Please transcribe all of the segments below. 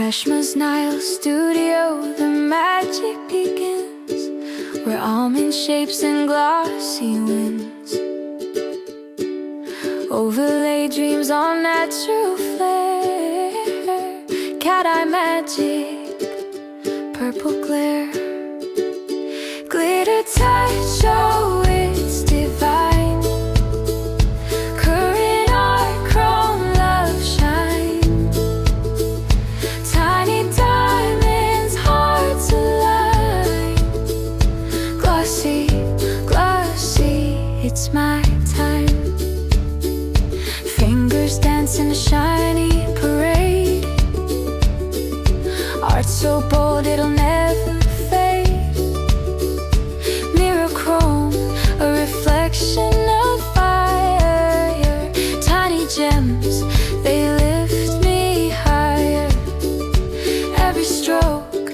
Reshma's Nile studio, the magic begins, where almond shapes and glossy winds overlay dreams on natural flair. Cat-eye magic, purple glare, glitter touch, oh it's divine. Current art, chrome love shine. Tiny diamonds, hearts align. Glossy, glossy, it's my time. Fingers dance in a shiny parade. Art so bold it'll never fade. Mirror chrome, a reflection of fire. Tiny gems, they lift me higher. Every stroke,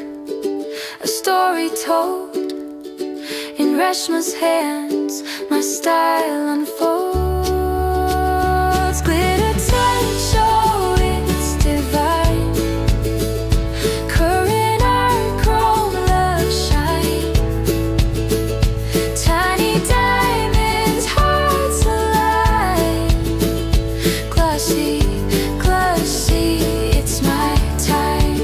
a story told. In Reshma's hands, my style unfolds. Glitter touch, oh it's divine. Current art, chrome love shine. Tiny diamonds, hearts align. Glossy, glossy, it's my time.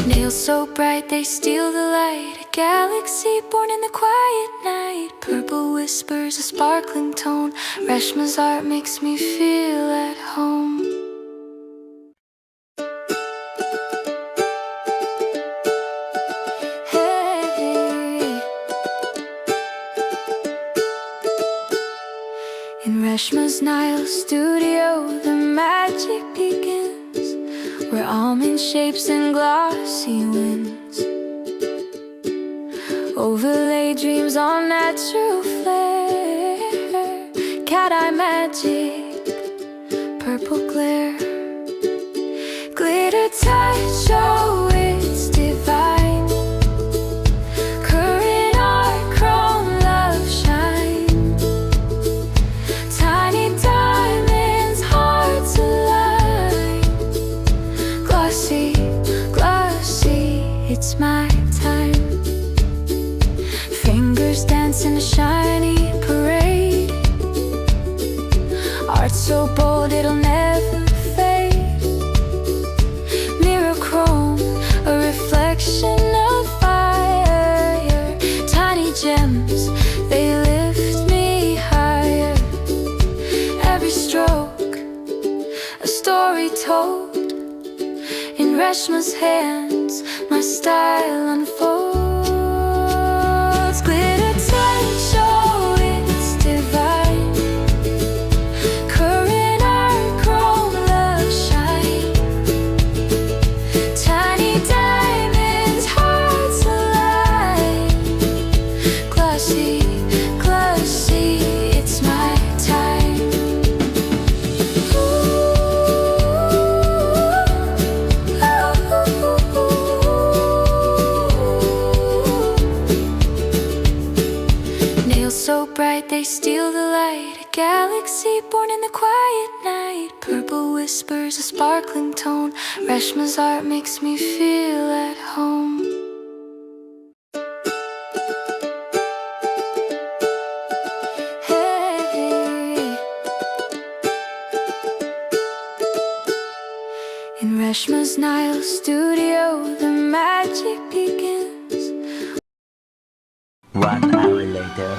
Nails so bright they steal the light. A galaxy born in the quiet night. Purple whispers, a sparkling tone. Reshma's art makes me feel at home. Hey. In Reshma's Nile studio, the magic begins, where almond shapes and glossy winds overlay dreams on natural flair. Cat-eye magic, purple glare, glitter touch, oh it's divine. Current art, chrome love shine. Tiny diamonds, hearts align. Glossy, glossy, it's my time. Fingers dance in a shiny parade. Art so bold it'll never fade. Mirror chrome, a reflection of fire. Tiny gems, they lift me higher. Every stroke, a story told. In Reshma's hands, my style unfolds. Glitter touch, oh it's divine. Current art, chrome love shine. Tiny diamonds, hearts align. Glossy, glossy, it's my time. Nails so bright they steal the light. A galaxy born in the quiet night. Purple whispers, a sparkling tone. Reshma's art makes me feel at home. Hey. In Reshma's Nile studio, the magic begins. 1 hour later.